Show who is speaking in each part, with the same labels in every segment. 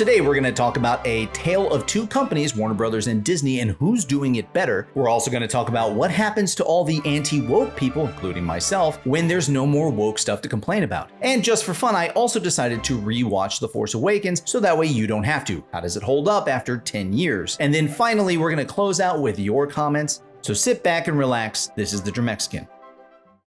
Speaker 1: Today we're going to talk about a tale of two companies, Warner Brothers and Disney, and who's doing it better. We're also going to talk about what happens to all the anti-woke people, including myself, when there's no more woke stuff to complain about. And just for fun, I also decided to rewatch The Force Awakens so that way you don't have to. How does it hold up after 10 years? And then finally, we're going to close out with your comments. So sit back and relax. This is the Germexican.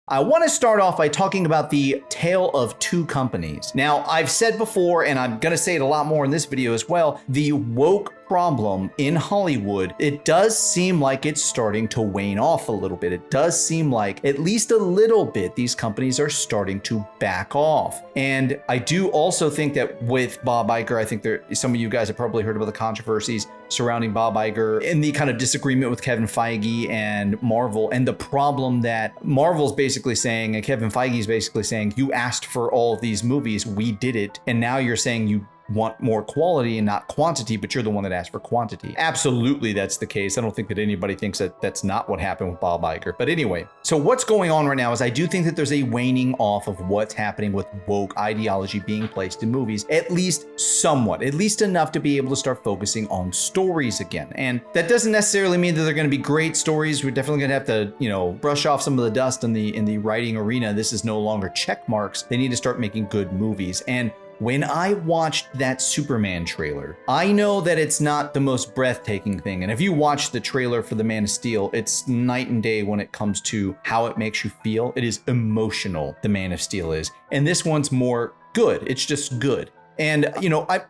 Speaker 1: I want to start off by talking about the tale of two companies. Now, I've said before, and I'm going to say it a lot more in this video as well, the woke problem in Hollywood, it does seem like it's starting to wane off a little bit. It does seem like, at least a little bit, these companies are starting to back off. And I do also think that with Bob Iger, I think some of you guys have probably heard about the controversies surrounding Bob Iger and the kind of disagreement with Kevin Feige and Marvel, and the problem that Marvel's basically saying, and Kevin Feige's basically saying, you asked for all of these movies, we did it, and now you're saying you want more quality and not quantity, but you're the one that asked for quantity. Absolutely, that's the case. I don't think that anybody thinks that that's not what happened with Bob Iger. But anyway, so what's going on right now is I do think that there's a waning off of what's happening with woke ideology being placed in movies, at least somewhat, at least enough to be able to start focusing on stories again. And that doesn't necessarily mean that they're going to be great stories. We're definitely going to have to, brush off some of the dust in the writing arena. This is no longer check marks. They need to start making good movies. And when I watched that Superman trailer, I know that it's not the most breathtaking thing. And if you watch the trailer for The Man of Steel, it's night and day when it comes to how it makes you feel. It is emotional, The Man of Steel is. And this one's more good. It's just good. And,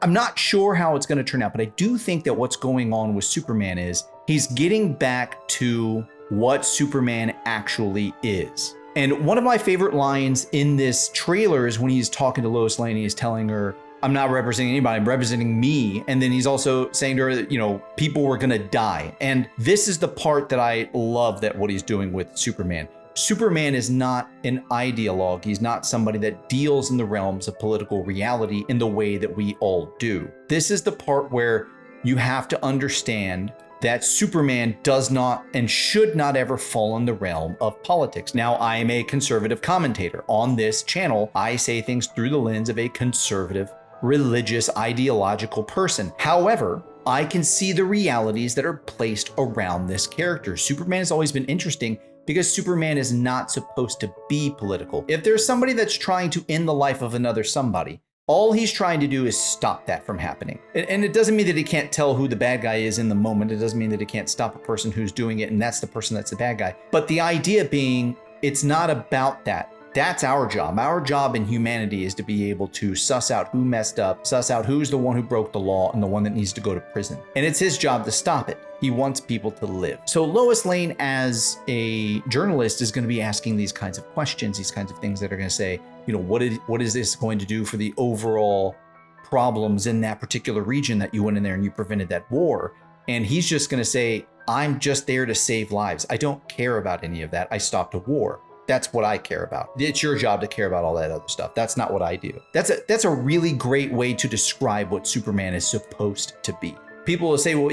Speaker 1: I'm not sure how it's going to turn out, but I do think that what's going on with Superman is he's getting back to what Superman actually is. And one of my favorite lines in this trailer is when he's talking to Lois Lane, he's telling her, I'm not representing anybody, I'm representing me. And then he's also saying to her that, people were gonna die. And this is the part that I love that what he's doing with Superman. Superman is not an ideologue. He's not somebody that deals in the realms of political reality in the way that we all do. This is the part where you have to understand that Superman does not and should not ever fall in the realm of politics. Now, I am a conservative commentator. On this channel, I say things through the lens of a conservative, religious, ideological person. However, I can see the realities that are placed around this character. Superman has always been interesting because Superman is not supposed to be political. If there's somebody that's trying to end the life of another somebody, all he's trying to do is stop that from happening. And it doesn't mean that he can't tell who the bad guy is in the moment. It doesn't mean that he can't stop a person who's doing it and that's the person that's the bad guy. But the idea being, it's not about that. That's our job. Our job in humanity is to be able to suss out who messed up, suss out who's the one who broke the law and the one that needs to go to prison. And it's his job to stop it. He wants people to live. So Lois Lane, as a journalist, is going to be asking these kinds of questions, these kinds of things that are going to say, what is this going to do for the overall problems in that particular region that you went in there and you prevented that war? And he's just going to say, I'm just there to save lives. I don't care about any of that. I stopped a war. That's what I care about. It's your job to care about all that other stuff. That's not what I do. That's a really great way to describe what Superman is supposed to be. People will say, well,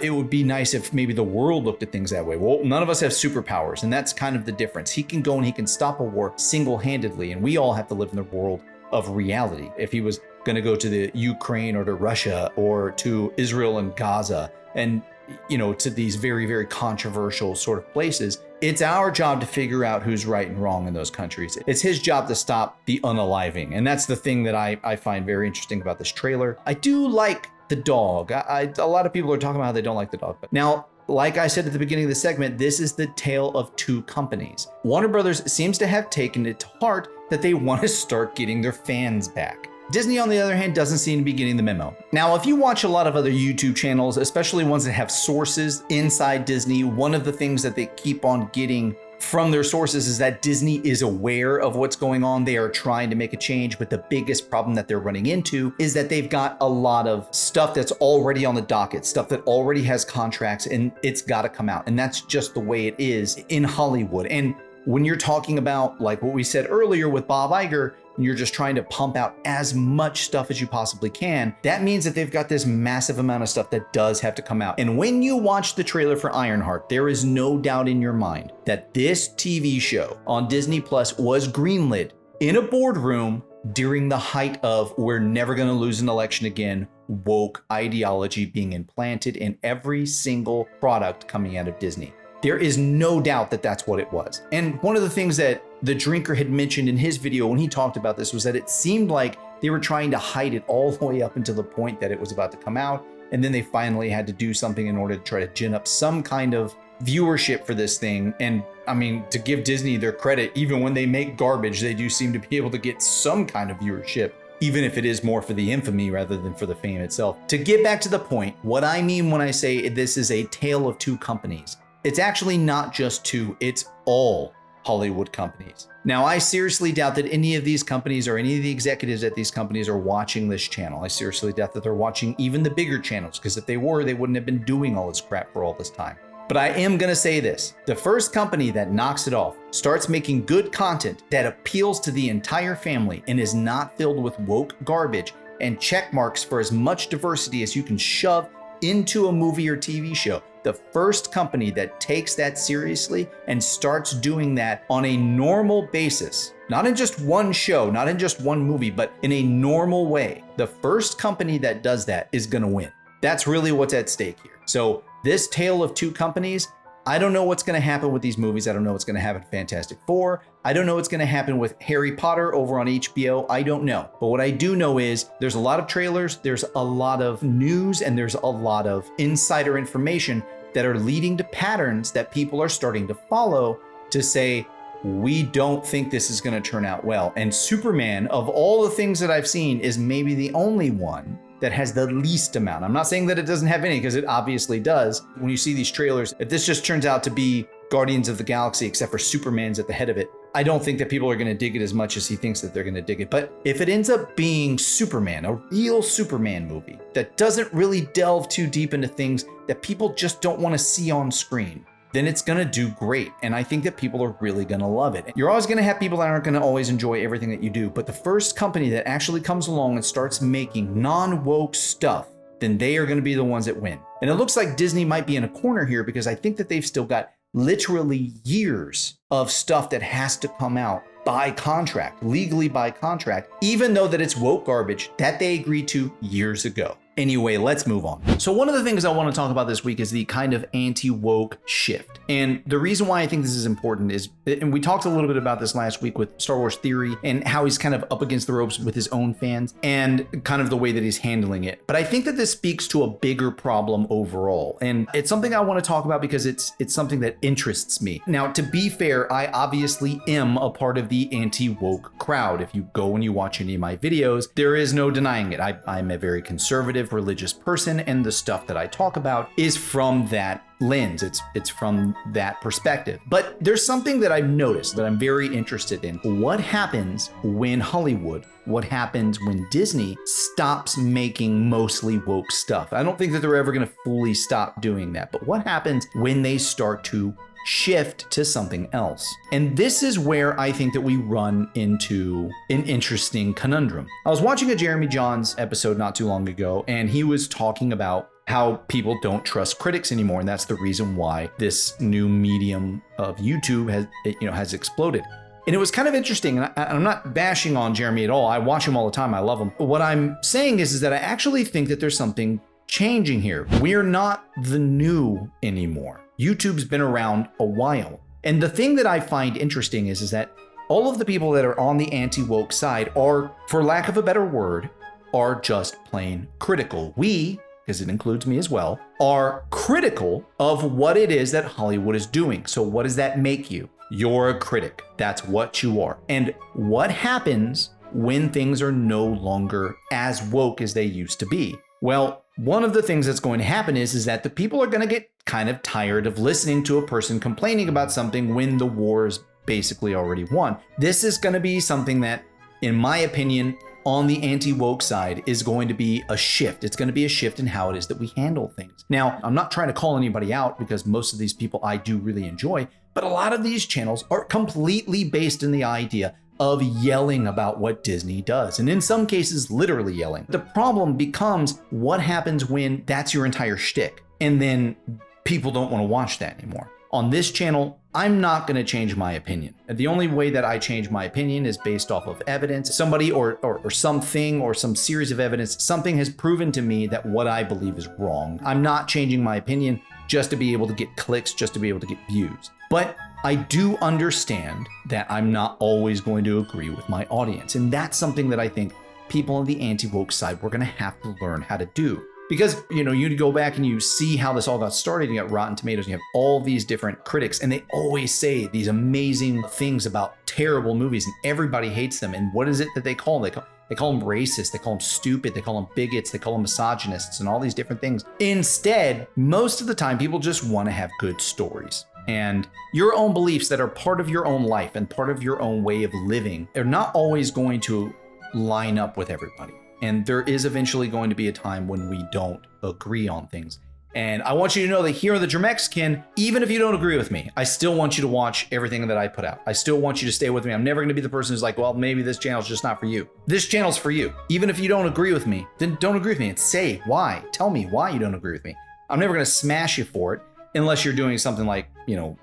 Speaker 1: it would be nice if maybe the world looked at things that way. Well, none of us have superpowers, and that's kind of the difference. He can go and he can stop a war single-handedly, and we all have to live in the world of reality. If he was going to go to the Ukraine or to Russia or to Israel and Gaza and, to these very, very controversial sort of places, it's our job to figure out who's right and wrong in those countries. It's his job to stop the unaliving. And that's the thing that I find very interesting about this trailer. I do like the dog. A lot of people are talking about how they don't like the dog. But now, like I said at the beginning of the segment, this is the tale of two companies. Warner Brothers seems to have taken it to heart that they want to start getting their fans back. Disney, on the other hand, doesn't seem to be getting the memo. Now, if you watch a lot of other YouTube channels, especially ones that have sources inside Disney, one of the things that they keep on getting from their sources is that Disney is aware of what's going on. They are trying to make a change, but the biggest problem that they're running into is that they've got a lot of stuff that's already on the docket, stuff that already has contracts, and it's got to come out. And that's just the way it is in Hollywood. And when you're talking about, like what we said earlier with Bob Iger, and you're just trying to pump out as much stuff as you possibly can, that means that they've got this massive amount of stuff that does have to come out. And when you watch the trailer for Ironheart, there is no doubt in your mind that this TV show on Disney Plus was greenlit in a boardroom during the height of we're never going to lose an election again, woke ideology being implanted in every single product coming out of Disney. There is no doubt that that's what it was. And one of the things that the drinker had mentioned in his video when he talked about this was that it seemed like they were trying to hide it all the way up until the point that it was about to come out. And then they finally had to do something in order to try to gin up some kind of viewership for this thing. And I mean, to give Disney their credit, even when they make garbage, they do seem to be able to get some kind of viewership, even if it is more for the infamy rather than for the fame itself. To get back to the point, what I mean when I say this is a tale of two companies, it's actually not just two, it's all Hollywood companies. Now, I seriously doubt that any of these companies or any of the executives at these companies are watching this channel. I seriously doubt that they're watching even the bigger channels, because if they were, they wouldn't have been doing all this crap for all this time. But I am gonna say this, the first company that knocks it off, starts making good content that appeals to the entire family and is not filled with woke garbage and check marks for as much diversity as you can shove into a movie or TV show. The first company that takes that seriously and starts doing that on a normal basis, not in just one show, not in just one movie, but in a normal way, the first company that does that is gonna win. That's really what's at stake here. So this tale of two companies, I don't know what's going to happen with these movies. I don't know what's going to happen with Fantastic Four. I don't know what's going to happen with Harry Potter over on HBO. I don't know. But what I do know is there's a lot of trailers, there's a lot of news, and there's a lot of insider information that are leading to patterns that people are starting to follow to say, we don't think this is going to turn out well. And Superman, of all the things that I've seen, is maybe the only one that has the least amount. I'm not saying that it doesn't have any, because it obviously does. When you see these trailers, if this just turns out to be Guardians of the Galaxy, except for Superman's at the head of it, I don't think that people are gonna dig it as much as he thinks that they're gonna dig it. But if it ends up being Superman, a real Superman movie that doesn't really delve too deep into things that people just don't wanna see on screen, then it's gonna do great. And I think that people are really gonna love it. You're always gonna have people that aren't gonna always enjoy everything that you do, but the first company that actually comes along and starts making non-woke stuff, then they are gonna be the ones that win. And it looks like Disney might be in a corner here, because I think that they've still got literally years of stuff that has to come out by contract, legally by contract, even though that it's woke garbage that they agreed to years ago. Anyway, let's move on. So one of the things I want to talk about this week is the kind of anti-woke shift. And the reason why I think this is important is, and we talked a little bit about this last week with Star Wars Theory and how he's kind of up against the ropes with his own fans and kind of the way that he's handling it. But I think that this speaks to a bigger problem overall. And it's something I want to talk about because it's something that interests me. Now, to be fair, I obviously am a part of the anti-woke crowd. If you go and you watch any of my videos, there is no denying it. I'm a very conservative religious person, and the stuff that I talk about is from that lens. It's from that perspective. But there's something that I've noticed that I'm very interested in. What happens when Hollywood, what happens when Disney stops making mostly woke stuff? I don't think that they're ever going to fully stop doing that, but what happens when they start to shift to something else? And this is where I think that we run into an interesting conundrum. I was watching a Jeremy Jahns episode not too long ago, and he was talking about how people don't trust critics anymore, and that's the reason why this new medium of YouTube has exploded. And it was kind of interesting, and I'm not bashing on Jeremy at all. I watch him all the time. I love him. But what I'm saying is that I actually think that there's something changing here. We're not the new anymore. YouTube's been around a while. And the thing that I find interesting is that all of the people that are on the anti-woke side are, for lack of a better word, are just plain critical. We, because it includes me as well, are critical of what it is that Hollywood is doing. So what does that make you? You're a critic. That's what you are. And what happens when things are no longer as woke as they used to be? Well, one of the things that's going to happen is that the people are going to get kind of tired of listening to a person complaining about something when the war is basically already won. This is going to be something that, in my opinion, on the anti-woke side is going to be a shift. It's going to be a shift in how it is that we handle things. Now, I'm not trying to call anybody out, because most of these people I do really enjoy, but a lot of these channels are completely based in the idea of yelling about what Disney does, and in some cases, literally yelling. The problem becomes what happens when that's your entire shtick, and then people don't want to watch that anymore. On this channel, I'm not going to change my opinion. The only way that I change my opinion is based off of evidence. Somebody or something or some series of evidence, something has proven to me that what I believe is wrong. I'm not changing my opinion just to be able to get clicks, just to be able to get views. But I do understand that I'm not always going to agree with my audience. And that's something that I think people on the anti-woke side, we're going to have to learn how to do. Because, you go back and you see how this all got started. You got Rotten Tomatoes, you have all these different critics, and they always say these amazing things about terrible movies, and everybody hates them. And what is it that they call them? They call them racist, they call them stupid, they call them bigots, they call them misogynists, and all these different things. Instead, most of the time, people just want to have good stories. And your own beliefs that are part of your own life and part of your own way of living are not always going to line up with everybody. And there is eventually going to be a time when we don't agree on things. And I want you to know that here on the Germexican, even if you don't agree with me, I still want you to watch everything that I put out. I still want you to stay with me. I'm never going to be the person who's like, well, maybe this channel's just not for you. This channel's for you. Even if you don't agree with me, then don't agree with me and say why. Tell me why you don't agree with me. I'm never going to smash you for it. Unless you're doing something like,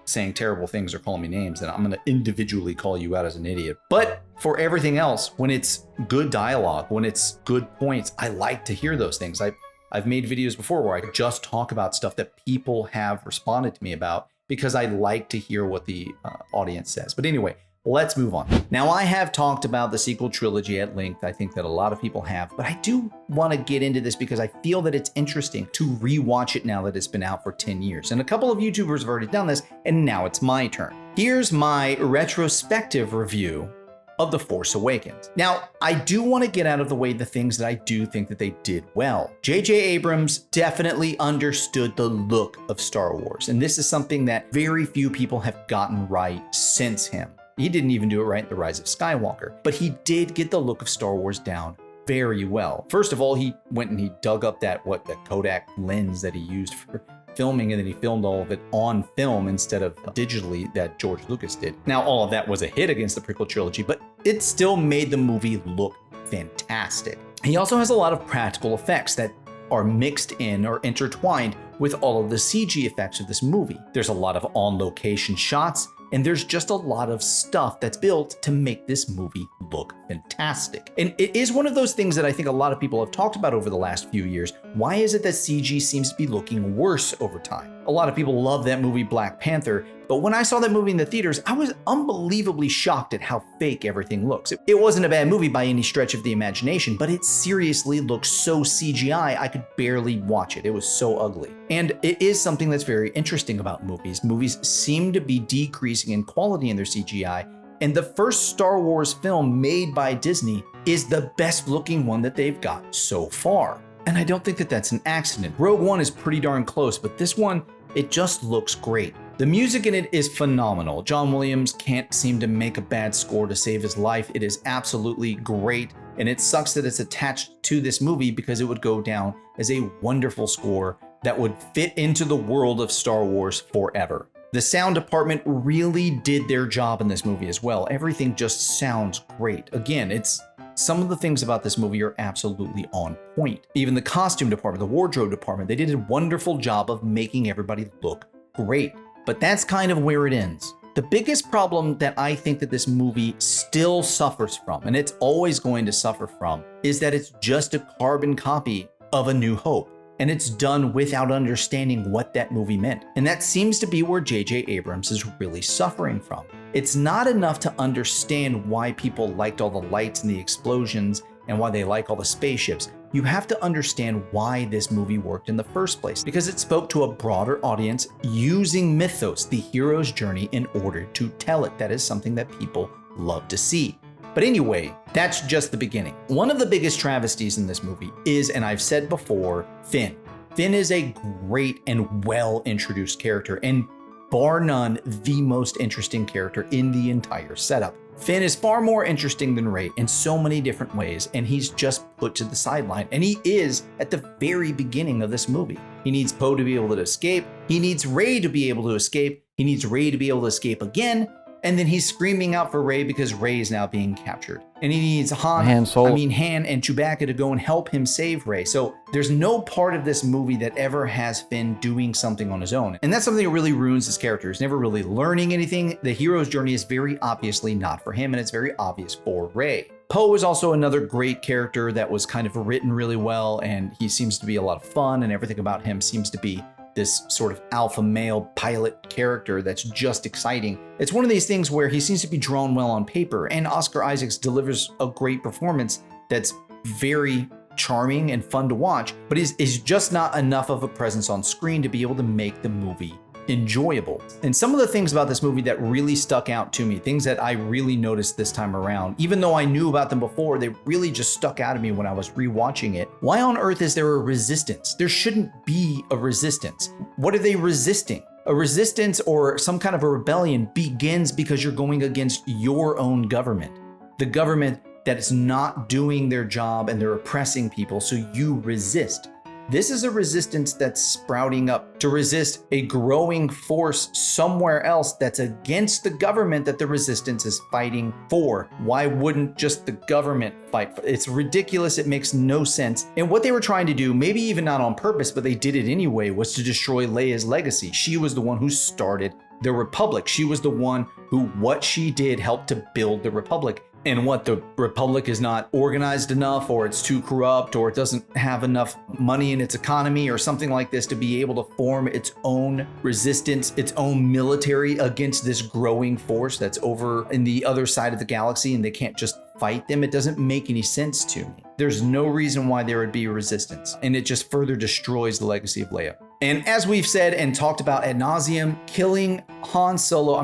Speaker 1: saying terrible things or calling me names, then I'm going to individually call you out as an idiot. But for everything else, when it's good dialogue, when it's good points, I like to hear those things. I've made videos before where I just talk about stuff that people have responded to me about because I like to hear what the audience says. But anyway, let's move on. Now, I have talked about the sequel trilogy at length. I think that a lot of people have, but I do want to get into this because I feel that it's interesting to rewatch it now that it's been out for 10 years. And a couple of YouTubers have already done this, and now it's my turn. Here's my retrospective review of The Force Awakens. Now, I do want to get out of the way the things that I do think that they did well. J.J. Abrams definitely understood the look of Star Wars, and this is something that very few people have gotten right since him. He didn't even do it right in The Rise of Skywalker, but he did get the look of Star Wars down very well. First of all, he went and he dug up that Kodak lens that he used for filming, and then he filmed all of it on film instead of digitally that George Lucas did. Now, all of that was a hit against the prequel trilogy, but it still made the movie look fantastic. He also has a lot of practical effects that are mixed in or intertwined with all of the CG effects of this movie. There's a lot of on-location shots, and there's just a lot of stuff that's built to make this movie look fantastic. And it is one of those things that I think a lot of people have talked about over the last few years. Why is it that CG seems to be looking worse over time? A lot of people love that movie Black Panther, but when I saw that movie in the theaters, I was unbelievably shocked at how fake everything looks. It wasn't a bad movie by any stretch of the imagination, but it seriously looks so CGI, I could barely watch it. It was so ugly. And it is something that's very interesting about movies. Movies seem to be decreasing in quality in their CGI, and the first Star Wars film made by Disney is the best looking one that they've got so far. And I don't think that that's an accident. Rogue One is pretty darn close, but this one, it just looks great. The music in it is phenomenal. John Williams can't seem to make a bad score to save his life. It is absolutely great, and it sucks that it's attached to this movie because it would go down as a wonderful score that would fit into the world of Star Wars forever. The sound department really did their job in this movie as well. Everything just sounds great. Again, some of the things about this movie are absolutely on point. Even the costume department, the wardrobe department, they did a wonderful job of making everybody look great. But that's kind of where it ends. The biggest problem that I think that this movie still suffers from, and it's always going to suffer from, is that it's just a carbon copy of A New Hope. And it's done without understanding what that movie meant. And that seems to be where J.J. Abrams is really suffering from. It's not enough to understand why people liked all the lights and the explosions and why they like all the spaceships. You have to understand why this movie worked in the first place, because it spoke to a broader audience using mythos, the hero's journey, in order to tell it. That is something that people love to see. But anyway, that's just the beginning. One of the biggest travesties in this movie is, and I've said before, Finn. Finn is a great and well-introduced character, and bar none, the most interesting character in the entire setup. Finn is far more interesting than Rey in so many different ways, and he's just put to the sideline. And he is at the very beginning of this movie. He needs Poe to be able to escape. He needs Rey to be able to escape. He needs Rey to be able to escape again. And then he's screaming out for Rey because Rey is now being captured. And he needs Han and Chewbacca to go and help him save Rey. So there's no part of this movie that ever has Finn doing something on his own. And that's something that really ruins his character. He's never really learning anything. The hero's journey is very obviously not for him, and it's very obvious for Rey. Poe is also another great character that was kind of written really well, and he seems to be a lot of fun, and everything about him seems to be this sort of alpha male pilot character that's just exciting. It's one of these things where he seems to be drawn well on paper, and Oscar Isaacs delivers a great performance that's very charming and fun to watch, but is just not enough of a presence on screen to be able to make the movie enjoyable. And some of the things about this movie that really stuck out to me, things that I really noticed this time around, even though I knew about them before, they really just stuck out at me when I was rewatching it. Why on earth is there a resistance? There shouldn't be a resistance. What are they resisting? A resistance or some kind of a rebellion begins because you're going against your own government. The government that is not doing their job and they're oppressing people, so you resist. This is a resistance that's sprouting up to resist a growing force somewhere else that's against the government that the resistance is fighting for. Why wouldn't just the government fight for it? It's ridiculous. It makes no sense. And what they were trying to do, maybe even not on purpose, but they did it anyway, was to destroy Leia's legacy. She was the one who started the Republic. She was the one who, what she did, helped to build the Republic. And what, the Republic is not organized enough, or it's too corrupt, or it doesn't have enough money in its economy or something like this to be able to form its own resistance, its own military against this growing force that's over in the other side of the galaxy, and they can't just fight them. It doesn't make any sense to me. There's no reason why there would be resistance, and it just further destroys the legacy of Leia. And as we've said and talked about ad nauseum, killing Han Solo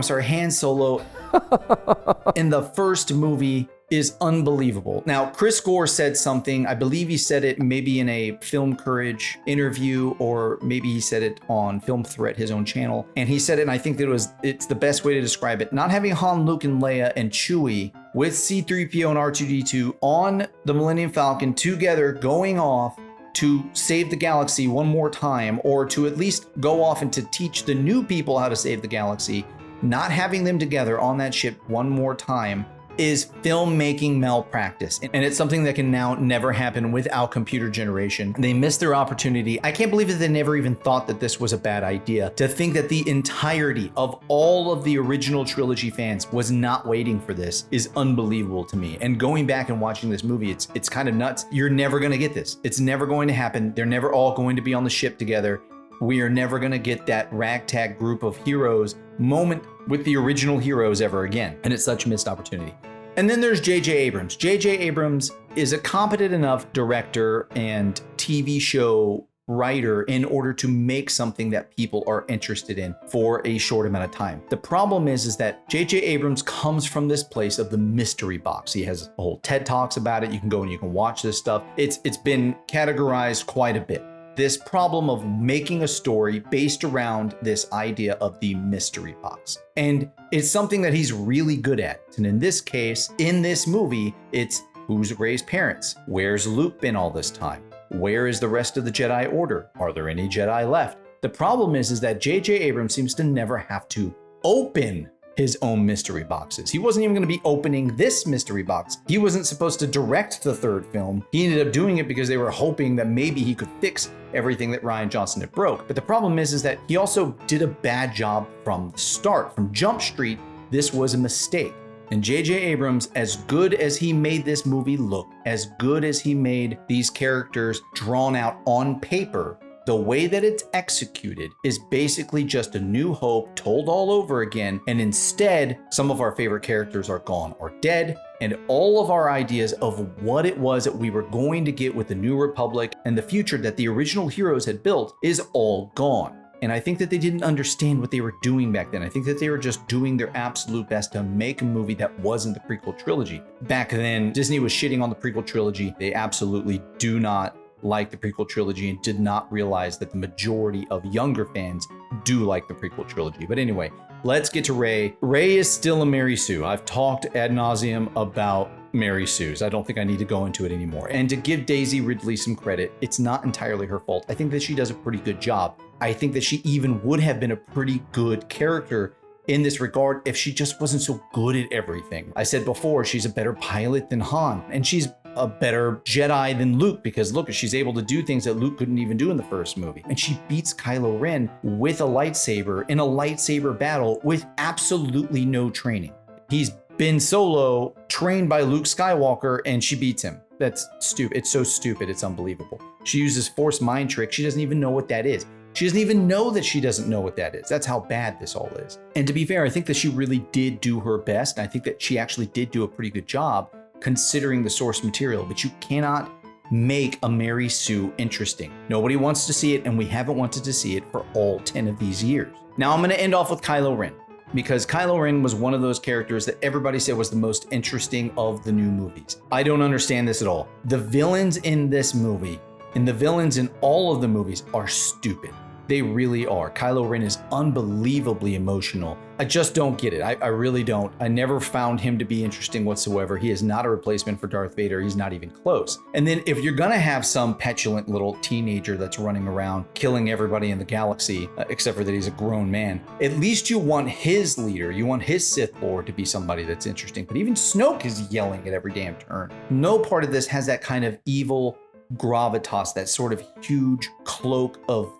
Speaker 1: in the first movie is unbelievable. Now, Chris Gore said something, I believe he said it maybe in a Film Courage interview, or maybe he said it on Film Threat, his own channel. And he said it, and I think that it's the best way to describe it. Not having Han, Luke, and Leia and Chewie with C-3PO and R2-D2 on the Millennium Falcon together going off to save the galaxy one more time, or to at least go off and to teach the new people how to save the galaxy, not having them together on that ship one more time is filmmaking malpractice. And it's something that can now never happen without computer generation. They missed their opportunity. I can't believe that they never even thought that this was a bad idea. To think that the entirety of all of the original trilogy fans was not waiting for this is unbelievable to me. And going back and watching this movie, it's kind of nuts. You're never gonna get this. It's never going to happen. They're never all going to be on the ship together. We are never gonna get that ragtag group of heroes moment with the original heroes ever again. And it's such a missed opportunity. And then there's J.J. Abrams. J.J. Abrams is a competent enough director and TV show writer in order to make something that people are interested in for a short amount of time. The problem is that J.J. Abrams comes from this place of the mystery box. He has a whole TED Talks about it. You can go and you can watch this stuff. It's been categorized quite a bit. This problem of making a story based around this idea of the mystery box. And it's something that he's really good at. And in this case, in this movie, it's who's Rey's parents? Where's Luke been all this time? Where is the rest of the Jedi Order? Are there any Jedi left? The problem is that J.J. Abrams seems to never have to open his own mystery boxes. He wasn't even going to be opening this mystery box. He wasn't supposed to direct the third film. He ended up doing it because they were hoping that maybe he could fix everything that Rian Johnson had broke. But the problem is that he also did a bad job from the start. From Jump Street, this was a mistake. And J.J. Abrams, as good as he made this movie look, as good as he made these characters drawn out on paper, the way that it's executed is basically just A New Hope told all over again. And instead, some of our favorite characters are gone or dead. And all of our ideas of what it was that we were going to get with the New Republic and the future that the original heroes had built is all gone. And I think that they didn't understand what they were doing back then. I think that they were just doing their absolute best to make a movie that wasn't the prequel trilogy. Back then, Disney was shitting on the prequel trilogy. They absolutely do not like the prequel trilogy and did not realize that the majority of younger fans do like the prequel trilogy. But anyway, let's get to Rey. Rey is still a Mary Sue. I've talked ad nauseum about Mary Sue's. I don't think I need to go into it anymore. And to give Daisy Ridley some credit, it's not entirely her fault. I think that she does a pretty good job. I think that she even would have been a pretty good character in this regard if she just wasn't so good at everything. I said before, she's a better pilot than Han, and she's a better Jedi than Luke, because look, she's able to do things that Luke couldn't even do in the first movie. And she beats Kylo Ren with a lightsaber in a lightsaber battle with absolutely no training. He's been solo, trained by Luke Skywalker, and she beats him. That's stupid. It's so stupid. It's unbelievable. She uses Force mind trick. She doesn't even know what that is. She doesn't even know that she doesn't know what that is. That's how bad this all is. And to be fair, I think that she really did do her best. And I think that she actually did do a pretty good job considering the source material, but you cannot make a Mary Sue interesting. Nobody wants to see it, and we haven't wanted to see it for all 10 of these years. Now I'm going to end off with Kylo Ren, because Kylo Ren was one of those characters that everybody said was the most interesting of the new movies. I don't understand this at all. The villains in this movie and the villains in all of the movies are stupid. They really are. Kylo Ren is unbelievably emotional. I just don't get it. I really don't. I never found him to be interesting whatsoever. He is not a replacement for Darth Vader. He's not even close. And then if you're gonna have some petulant little teenager that's running around killing everybody in the galaxy, except for that he's a grown man, at least you want his leader, you want his Sith Lord to be somebody that's interesting. But even Snoke is yelling at every damn turn. No part of this has that kind of evil gravitas, that sort of huge cloak of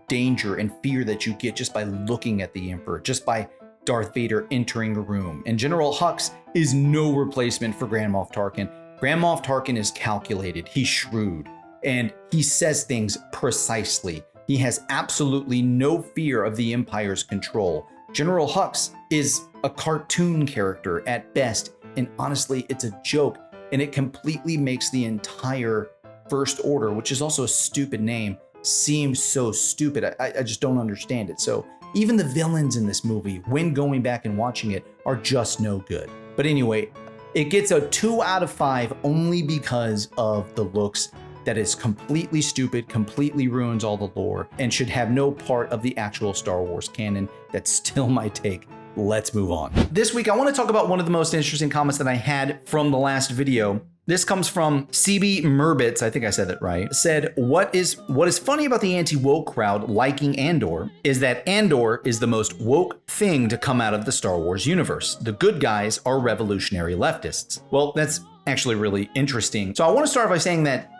Speaker 1: danger and fear that you get just by looking at the Emperor, just by Darth Vader entering a room. And General Hux is no replacement for Grand Moff Tarkin. Grand Moff Tarkin is calculated, he's shrewd, and he says things precisely. He has absolutely no fear of the Empire's control. General Hux is a cartoon character at best, and honestly, it's a joke, and it completely makes the entire First Order, which is also a stupid name, seems so stupid. I just don't understand it. So even the villains in this movie, when going back and watching it, are just no good. But anyway, it gets a 2 out of 5 only because of the looks. That is completely stupid, completely ruins all the lore, and should have no part of the actual Star Wars canon. That's still my take. Let's move on. This week, I want to talk about one of the most interesting comments that I had from the last video. This comes from CB Merbitz, I think I said that right, said, what is funny about the anti-woke crowd liking Andor is that Andor is the most woke thing to come out of the Star Wars universe. The good guys are revolutionary leftists. Well, that's actually really interesting. So I want to start by saying that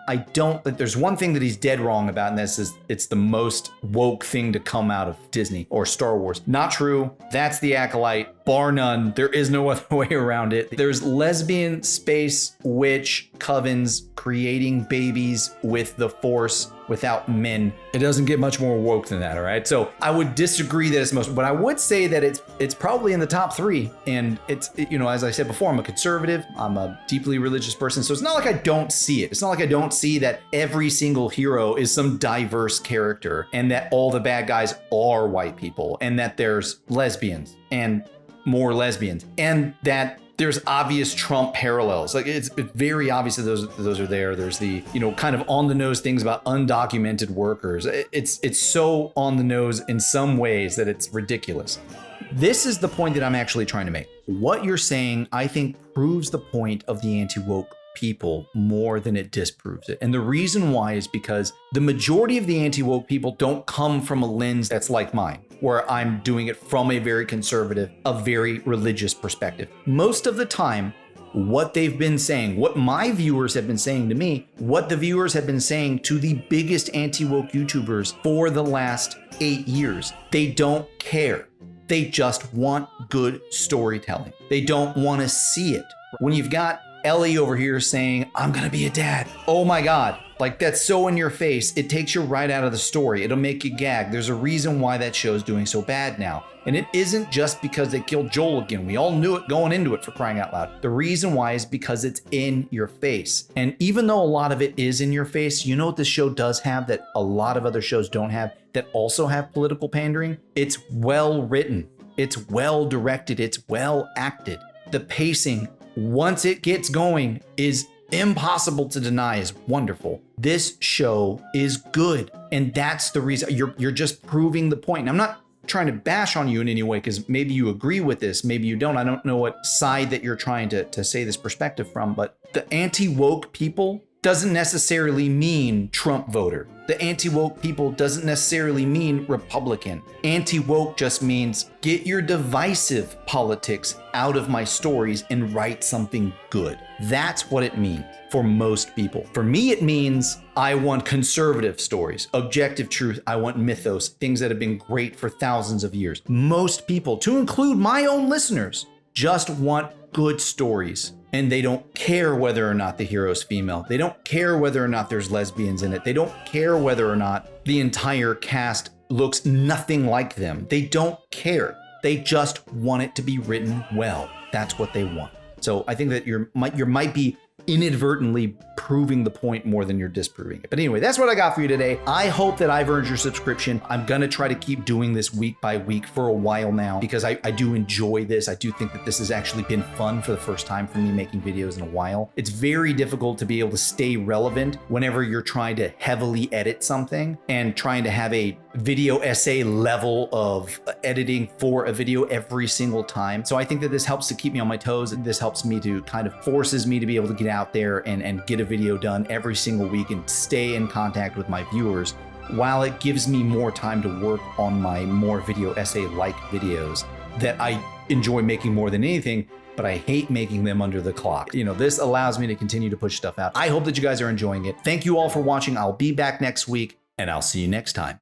Speaker 1: there's one thing that he's dead wrong about, and this is it's the most woke thing to come out of Disney or Star Wars. Not true. That's the Acolyte, bar none. There is no other way around it. There's lesbian, space, witch, covens, creating babies with the Force without men. It doesn't get much more woke than that, all right? So I would disagree that it's most, but I would say that it's probably in the top 3. And it's, as I said before, I'm a conservative, I'm a deeply religious person. So it's not like I don't see it. It's not like I don't see that every single hero is some diverse character and that all the bad guys are white people and that there's lesbians and more lesbians and that there's obvious Trump parallels. Like it's very obvious that those are there. There's the, kind of on the nose things about undocumented workers. It's so on the nose in some ways that it's ridiculous. This is the point that I'm actually trying to make. What you're saying, I think, proves the point of the anti-woke people more than it disproves it. And the reason why is because the majority of the anti-woke people don't come from a lens that's like mine, where I'm doing it from a very conservative, a very religious perspective. Most of the time, what they've been saying, what my viewers have been saying to me, what the viewers have been saying to the biggest anti-woke YouTubers for the last 8 years, they don't care. They just want good storytelling. They don't want to see it. When you've got Ellie over here saying, I'm gonna be a dad. Oh my God. Like that's so in your face. It takes you right out of the story. It'll make you gag. There's a reason why that show's doing so bad now. And it isn't just because they killed Joel again. We all knew it going into it, for crying out loud. The reason why is because it's in your face. And even though a lot of it is in your face, you know what this show does have that a lot of other shows don't have, that also have political pandering? It's well written. It's well directed. It's well acted. The pacing, once it gets going, is impossible to deny, is wonderful. This show is good. And that's the reason you're just proving the point. And I'm not trying to bash on you in any way, because maybe you agree with this, maybe you don't. I don't know what side that you're trying to say this perspective from, but the anti-woke people doesn't necessarily mean Trump voter. The anti-woke people doesn't necessarily mean Republican. Anti-woke just means get your divisive politics out of my stories and write something good. That's what it means for most people. For me, it means I want conservative stories, objective truth. I want mythos, things that have been great for thousands of years. Most people, to include my own listeners, just want good stories. And they don't care whether or not the hero's female. They don't care whether or not there's lesbians in it. They don't care whether or not the entire cast looks nothing like them. They don't care. They just want it to be written well. That's what they want. So I think that you might be inadvertently proving the point more than you're disproving it. But anyway, that's what I got for you today. I hope that I've earned your subscription. I'm going to try to keep doing this week by week for a while now because I do enjoy this. I do think that this has actually been fun for the first time for me making videos in a while. It's very difficult to be able to stay relevant whenever you're trying to heavily edit something and trying to have a video essay level of editing for a video every single time. So I think that this helps to keep me on my toes. This helps me to kind of forces me to be able to get out there and get a video done every single week and stay in contact with my viewers, while it gives me more time to work on my more video essay-like videos that I enjoy making more than anything, but I hate making them under the clock. You know, this allows me to continue to push stuff out. I hope that you guys are enjoying it. Thank you all for watching. I'll be back next week, and I'll see you next time.